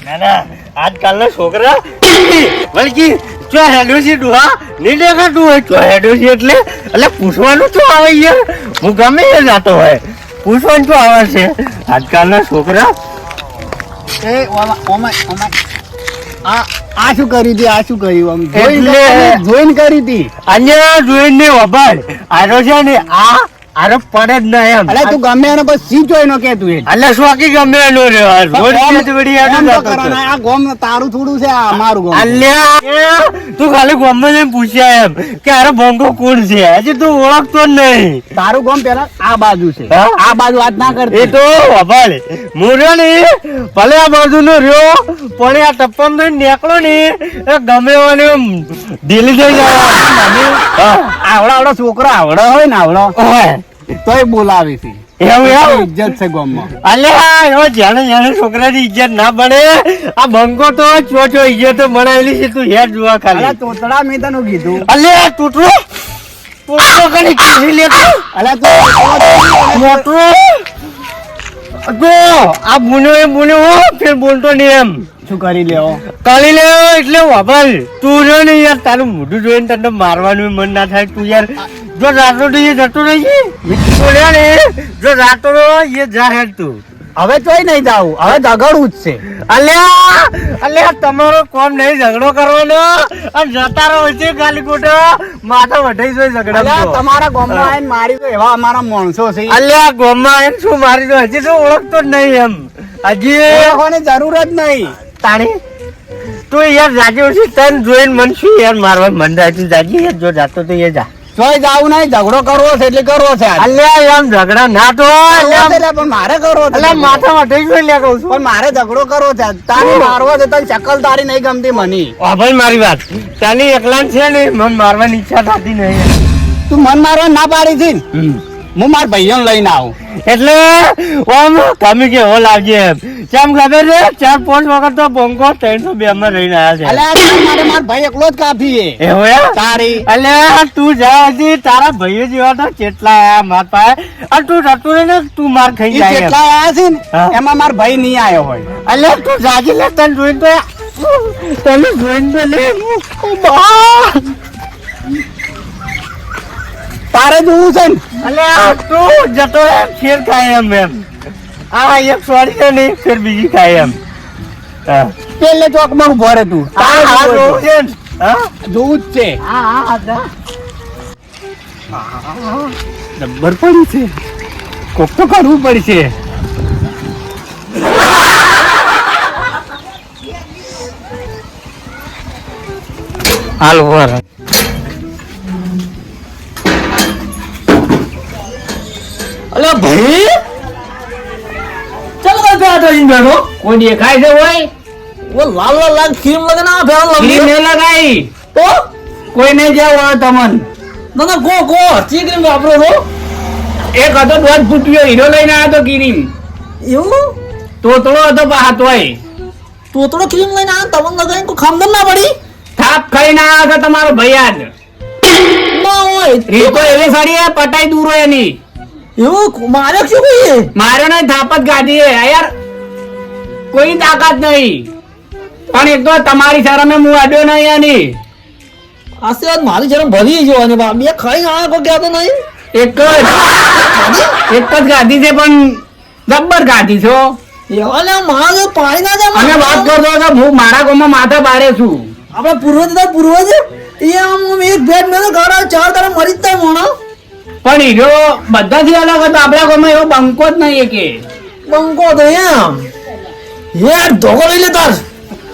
ના ના આજકાલના છોકરા બલકી જો હેડો છે ડુહા નહીં દેખાતું હોય તો હેડો છે એટલે પૂછવાનું શું આવે યાર હું ગમે એ જાતો હોય પૂછવાનું શું આવે છે આજકાલના છોકરા એ આ શું કરી હતી આ શું કર્યું જોઈને કરી હતી અહીંયા જોઈને વભાડ આરો છે ને આરો પડે જ ના એમ અલે તું ગમે એને બસ સી જોઈ નો કે તું એટલે શોકી ગમે એનો રે આ ગોમ તારું થોડું છે આ મારું ગોમ અલ્યા તું ખાલી ગોમ ને પૂછ્યા એમ કે અરે બોંગો કોણ છે હજી તું ઓળખતો જ નહીં તારું ગોમ પેલા આ બાજુ છે આ બાજુ વાત ના કરતી એ તો વભાડ મુર્યો ને ભલે આ બાજુ નો રહ્યો પણ આ ટપ્પમ ને નીકળો ને ગમે એવાને દિલ થઈ જાય આવડો છોકરો આવડો હોય ને આવડો તોય બોલાવે છે એવું ઇજ્જત છે ગામમાં અલ્યા જાણે છોકરાની ઇજ્જત ના બને આ બંકો તો ચોચો ઇજ્જત બનાવેલી છે તું હેડ જોવા ખાલી તોતડા મેં તને કીધું અલ્યા તૂટરો કરી કીધી લે અલ્યા તું મોટો તો આ બુનો ફેર બોલતો નહીં એમ શું કરી લેવો કાલી લેવો એટલે વાપર તું જો ને યાર તારું મોઢું જોઈને તને મારવાનું મન ના થાય તું યાર જો રાતો તો એ જતો રહી બોલ્યા ને જો રાતો એ જાહેર તું હવે તોય નહીં જાવ હવે ઝઘડવું જ છે અલ્યા તમારો કોમ નહીં ઝઘડો કરવાનો અને જતા રહો છે ગાલી કોટો માથા વઢાઈ જોઈ ઝઘડા તમારા ગામમાં આવીને મારી તો એવા અમારા માણસો છે અલ્યા ગામમાં આવીને શું મારી દો હજી તો ઓળખતો જ નહીં એમ હજી ઓળખવાની જરૂર જ નહીં તાણી તું યાર જાગ્યો છે તને જોઈને મન શું યાર મારવા મન થાય તું જાગી યાર જો જાતો તો એ જા જોઈ જાવું નહીં ઝઘડો કરવો છે એટલે કરવો છે અલ્યા એમ ઝઘડા ના તો પણ મારે કરવો છે અલ્યા માથા વઢાઈ જોઈ લે કહું છું પણ મારે ઝઘડો કરવો છે તારી મારવો છે તને ચકલ તારી નહીં ગમતી મને ભાઈ મારી વાત તાની એકલા છે ને મન મારવાની ઈચ્છા થતી નહીં તું મન મારવા ના પાડી છે હું મારા ભાઈઓ લઈને આવું એટલે ઓમ તમે કેવો લાગે એમ કેમ ખબર છે 4-5 વખત તો બોંકો 302 માં રહીને આવ્યા છે મારે મારા ભાઈ એકલો જ કાફી છે એવું તારી અલ્યા તું જા હજી તારા ભાઈઓ જેવા તો કેટલા આયા માર પાસે અને તું જતું રહે ને તું માર ખાઈ જાય કેટલા આયા છે ને એમાં મારો ભાઈ નહીં આવ્યો હોય અલ્યા તું જાગી લે તને જોઈને તો તને જોઈને તો લે તારે જોવું છે ને અલ્યા તું જતો ફેર ખાય એમ આ એક સોરી છે ને ફેર બીજી ખાય એમ પેલે ચોકમાં ઉભો રહે તું જોવું જ છે નંબર પડી છે કોક તો કરવું પડશે હાલ વાર અલે ભાઈ ચાલ તો આ તો ઇન્દરો કોઈ દેખાય છે હોય ઓ લાલ લાલ ક્રીમ લગાના ફેર ક્રીમ લગી ન લગાઈ તો કોઈ નહીં જાવ તમન ના ગો ચી ક્રીમ વાપરો છો એક હતો દોઢ ફૂટિયો હીરો લઈને આવ્યો તો ક્રીમ એવું તોતળો હતો પાહા તોય તોતડો ક્રીમ લઈને આ તમન લગાઈને કો ખામદન ના પડી થાપ ખાઈને આવ્યો છે તમારો ભૈયાજ ના હોય રીતો એવી સારી હે પટાઈ દૂર હોય એની એવું મારે શું કહીએ માર્યો નહીં થાપ જ ગાધી હે યાર કોઈ તાકાત નહીં પણ એક તો તમારી શરમે હું અડ્યો નહીં એની આશીર્વાદ મારી શરમ ભરી જો અને બા બે ખાઈ આ કો કહેતો નહીં એક જ ગાધી છે પણ જબ્બર ગાધી છો એવાને મારે પાણી ના જાય અને વાત કરતો હતો હું મારા ગામમાં માથા બારે છું આપણે પૂર્વજ એ આમ એક ભેટ મેં ગાડા 4 તારા મરી જ થાય મોણો પણ હીરો બધાથી અલગ હતો આપણા ગામમાં એવો બંકો જ નહીં કે બંકો તો એમ યાર ધોકો લઈ લે તાર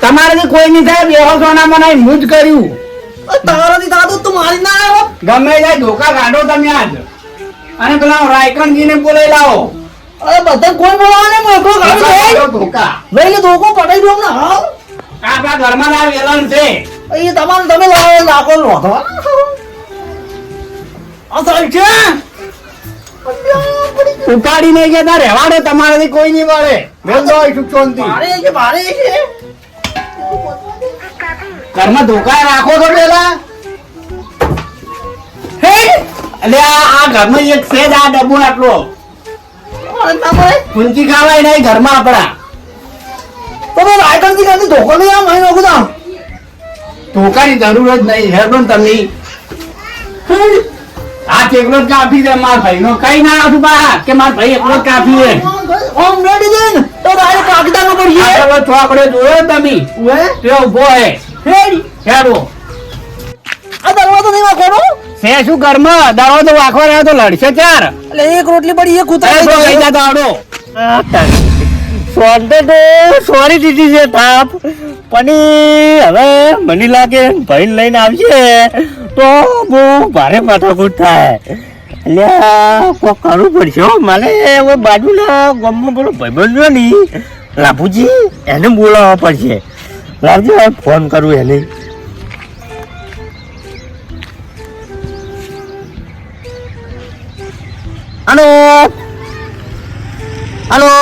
તમારાથી કોઈ નહીં થાય બેહોશોનામાં નહીં હું જ કર્યું તારાથી દાદુ તું મારી ના આવ્યો ગમે જાય ધોકા કાઢો તમે આજ અને પેલા રાયકનજીને બોલાવી લાવો અરે બધા કોણ બોલાવાને મોકો કાઢો ધોકા લઈ લે ધોકો પટાઈ દો ને હા આપણા ઘરમાં ના વેલણ છે એ તમારે તમે લાવો નાખો લો તો આ સાહેબ છે ઉપાડી નહીં ગયા રહેવા દે તમારાથી કોઈ નહીં મળે વેલદો સુખશોંતિ ભારે છે ઘરમાં ધોકા રાખો તો પેલા હે એટલે આ ઘરમાં એક છે જ આ ડબ્બો આટલો તમે ઊંચી ખાવાય નહીં ઘરમાં આપણા રાયગઢ તો ધોકો નહીં આમ અહીં નાખું તો. ધોકાની જરૂર જ નહીં હેડો ને તમે આ એકલો જ કાફી છે માર ભાઈ નો કઈ ના આવતું બા કે માર ભાઈ એકલો જ કાફી છે ઓમ રેડી દે ને તો તારે કાગદાનો પડીએ. આ પેલો છોકરો જોયો તમે ઓએ તે ઉભો હે રેડી હેડો આ દરવાજો નહીં વાગવાનો. સે શું ઘરમાં દરવાજો વાંખવા રહ્યો તો લડશે ચાર એટલે એક રોટલી પડી એ કૂતરા એ તો ખાઈ લઈ જાય. જતો આવડો સોંતે તો સોરી દીધી છે થાપ પણ હવે મને લાગે ભાઈ લઈને આવશે તો બહુ ભારે માથાકૂટ થાય એટલે કોક કરવું પડશે હો. મારે હવે બાજુના ગામમાં પેલો ભાઈબંધ જો ને લાભુજી એને બોલાવવા પડશે. લાવજો હવે ફોન કરું એને. હલો હલો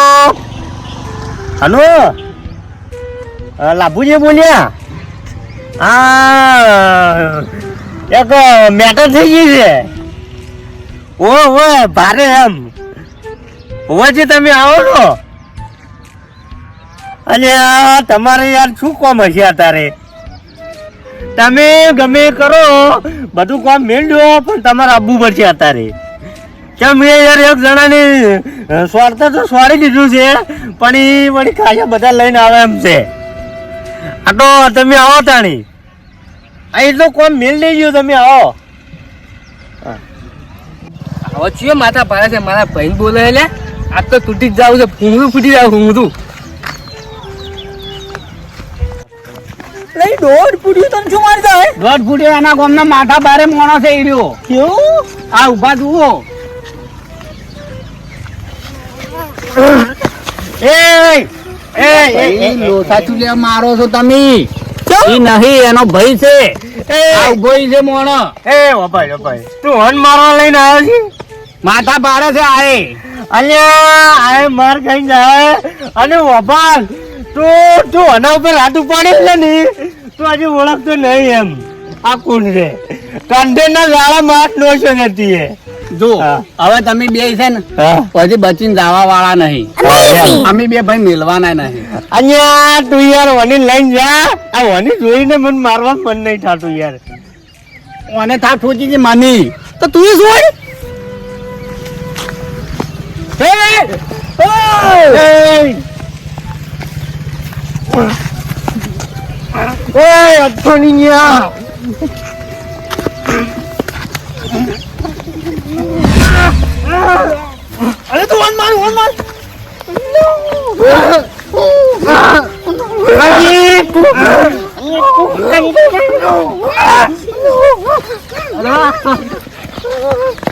હલો લાભુજી બોલ્યા? હા એક મેટર થઈ ગઈ છે. ઓ ભારે એમ હોવાથી તમે આવો છો. અને તમારે યાર શું કામ હશે અત્યારે? તમે ગમે એ કરો બધું કામ મેળવ્યો પણ તમારે આવવું પડશે અત્યારે. કેમ એ યાર એક જણાને સ્વાર્થ તો સ્વારી દીધું છે પણ એ વળી ખાયા બધા લઈને આવે એમ છે. આ તો તમે આવો તાણી આ એટલો કોમ મેળ લઈ ગયો. તમે આવો. હવે ચિયો માથા પાડે છે મારા ભાઈ બોલે એટલે આજ તો તૂટી જ જાવ છે ફૂંગરું ફૂટી જાવ ફૂંગરું. લઈ દોઢ પૂડ્યું તને શું મારી જાય દોઢ ફૂટ્યો એના ગામના માથા બારે મોણો છે ઈ રહ્યો કેવું આ ઉભા જુઓ લોસા ચૂલ્યા મારો છો તમે ઈ નહીં એનો ભાઈ છે આ ઉભો ઈ છે મોણો ભાઈ તું હન મારવા લઈને આવ્યો છે? માથા બારે છે આએ અલ્યા આ માર ખાઈ જાય અને વભાલ તું આના ઉપર હાથ ઉપાડે છે ને તું હજી ઓળખતો નહીં એમ. આ કોણ છે? કંઠેના ઝાડા માસ નોશો નથી એ. જો હા. હવે તમે બે છે ને હા. પછી બચીને જવા વાળા નહીં અમે બે ભાઈ મિલવાના નહીં અલ્યા તું યાર વની લઈને જા. આ વની જોઈને મને મારવા મન નહીં થતું યાર. મને થા ઠોચી છે માની તો તું એ જોઈ ઓય અઠોનિયા અરે તું વન માર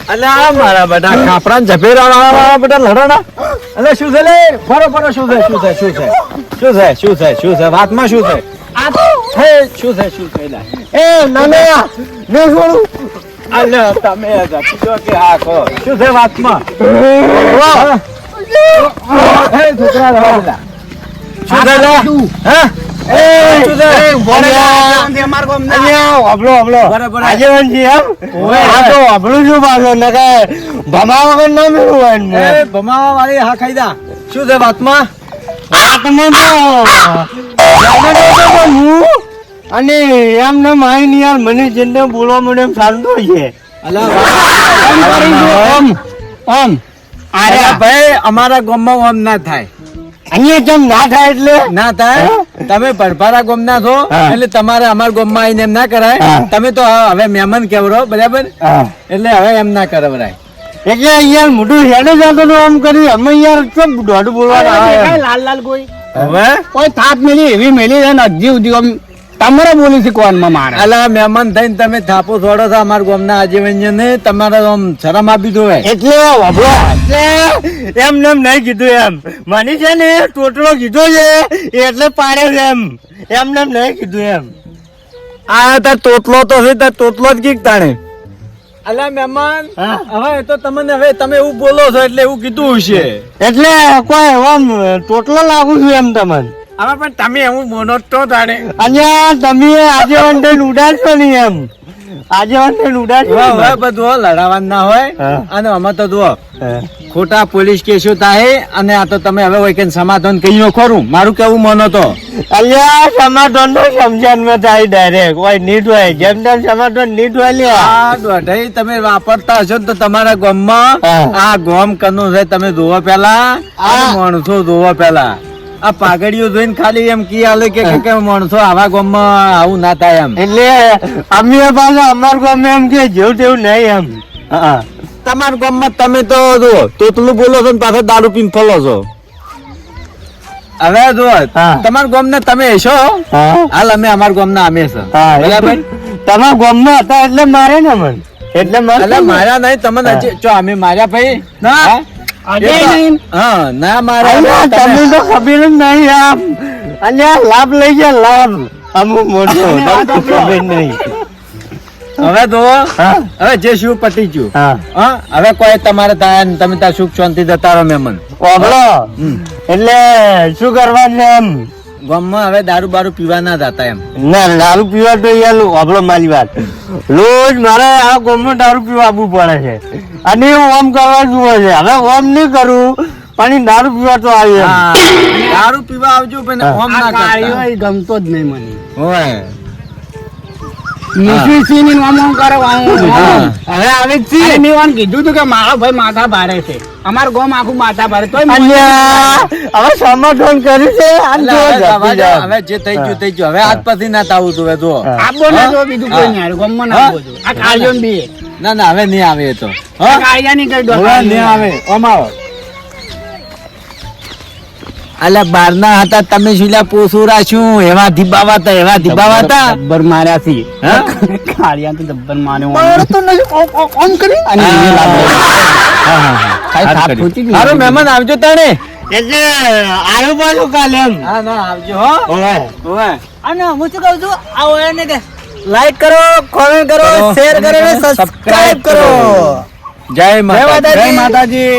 અલ્યા મારા બધા કાપરા ઝપેરા વાળા બધા લડાડા. અલે શું છે લે ફરો શું છે વાતમાં શું છે શું છે લા એ નાના ને છોડું. અલે તમે જપજો કે હા કો શું છે વાતમાં હે છોકરા રહો શું છે લે હે શું છે અમાર કોમ ના અલ્યા વાબલો બરાબર. આજેવન છે એમ. આ તો વાબલું છું પાછો નકે ભમા વગર ના મેળવું હોય ને. એ ભમાવા વાળી હા ખાઈ દા શું છે વાતમાં આ તમે તો હું અને એમ ને માઈ ની યાર મને જેને બોલવા મને એમ શાંતો છે. ઓમ અરે ભાઈ અમારા ગામમાં ઓમ ના થાય અહીંયા જેમ ના થાય એટલે ના થાય તમે પરભારા ગામના છો હા. એટલે તમારે અમારા ગામમાં આવીને એમ ના કરાય હા. તમે તો હવે મહેમાન કેવરો બરાબર એટલે હવે એમ ના કરાય એટલે યાર મોટું હેડે જતો તો આમ કરી અમે યાર કેમ દોઢ બોલવા લાલ લાલ કોઈ હવે કોઈ થાપ મેલી એવી મેલી છે ને હજી સુધી આમ તમારે બોલી શીખવામાં મારે અલા મહેમાન થઈને તમે થાપો છોડો છો અમારા ગામના આજીવન ને તમારે આમ શરમ આપી દો એટલે વાબલો એટલે એમ નેમ નહીં કીધું એમ મને છે ને ટોટલો કીધો છે એટલે પાડ્યો છે એમ નેમ નહીં કીધું એમ. આ તાર તોતલો તો છે તાર તોતલો જ કીક તાણે અલા મહેમાન હા. હવે તો તમને હવે તમે એવું બોલો છો એટલે એવું કીધું હશે એટલે કોઈ આમ ટોટલો લાગુ છું એમ તમને. હવે પણ તમે એવું બોલો તો તાણે અહીંયા તમે આજે વંટે ઉડાડશો નહીં એમ આગેવાનને ઉડાડી હવે બધું હો, લડાવાનું ના હોય. હા. અને અમે તો જુઓ હા. ખોટા પોલીસ કેસો થાય અને આ તો તમે હવે વૈકન સમાધાન કહી નો ખરું. મારું કેવું માનો તો અલ્યા સમાધાન તો સમજાનમાં થાય ડાયરેક્ટ હોય નીટ હોય જેમ તેમ સમાધાન નીટ હોય લ્યા આ દોઢાઈ તમે વાપરતા હશો ને તો તમારા ગામમાં હા. આ ગામ કનું છે તમે જોવો પેલા અને હા. માણસો જોવો પેલા. આ પાઘડીઓ જોઈને ખાલી એમ કી આલે કે માણસો આવા ગામમાં આવું ના થાય એમ. એટલે અમે પાછા અમાર ગામે એમ કે જેવું તેવું નહીં એમ હા તમારા ગામમાં તમે તો જુઓ તોતલું બોલો છો ને પાછા દારૂ પીને ફલો છો. હવે જુઓ હા. તમારા ગામના તમે હશો હા હાલ અમે અમારા ગામના અમે છે હા બરાબર. તમારા ગામમાં હતા એટલે મારે ને મન એટલે એટલે માર્યા નહીં તમને હા. હજી- જો અમે માર્યા ભાઈ ના. હા? આજે એ તો- નહીં. હા ના માર્યા અલ્યા તમે- તમે તો ખબર જ નહીં આમ અલ્યા લાભ લઈ ગયા લાભ અમુક મોટો તમને ખબર નહીં હવે તો હા હવે જે શું પતી ગયું હા હા હવે કોઈ તમારે થાય ને તમે ત્યાં સુખ શાંતિ જતા રહો મહેમાન. ઓબળો હમ. એટલે શું કરવાનું એમ ગામમાં હવે દારૂ બારૂ પીવા ના જતા એમ. ના દારૂ પીવા તો યાર ઓબળો મારી વાત રોજ મારે આ ગામમાં દારૂ પીવા આવવું પડે છે અને હું ઓમ કરવા જુઓ છે હવે ઓમ નહીં કરું પણ ઈ દારૂ પીવા તો આવી એમ. હા, દારૂ પીવા આવજો પણ હા. ઓમ આ ના કાળીઓ કરતા. એ ગમતો જ નહીં મને. હોય. નીચી છીની ને આમ આમ કરે, આમ આમ. હા. હવે આવે જ છે. અને મેં વાન કીધું તું કે મારો ભાઈ માથા ભારે છે. અમારું ગામ આખું માથા ભારે તોય મને- અલ્યા હવે સમાધાન કર્યું છે આમ એટલે જો હવે જતી જવા દો. જાય. હવે જે થઈ ગયું થઈ ગયું હવે આજ પછી ના થાવું તું હવે જુઓ. હા. આપો ને જો બીજું કોઈ નહીં હારું. ગામમાં ના હા. આપો જો. આ કાળીઓ ને બી. ના ના હવે નહીં આવે એ તો આ કાળિયાની કઈ ડોકા હવે નહીં આવે ઓમ આવો. અલ્યા બારના હતા તમે શું લ્યા પોસું રાખ્યું એવા ધીબાવા હતા એવા ધીબાવા હતા. જબ્બર માર્યા છે. હા? કાળિયા તો જબ્બર માર્યો. તો નહીં ઓમ કરી અને હા. એ લાગે. હા, હા, હા. ખાલી હારું થાપ કર્યું. ફૂટી જ નહીં. હારું મહેમાન આવજો તાણે. એટલે આયો પાછું કાલે એમ હા ના આવજો હો. ઓવે. ઓવે. અને હું શું કહું છું આવો એને કે લાઈક કરો કોમેન્ટ કરો કરો, શેર કરો અને અને સબસ્ક્રાઇબ કરો જય માતા માતાજી. જય માતાજી.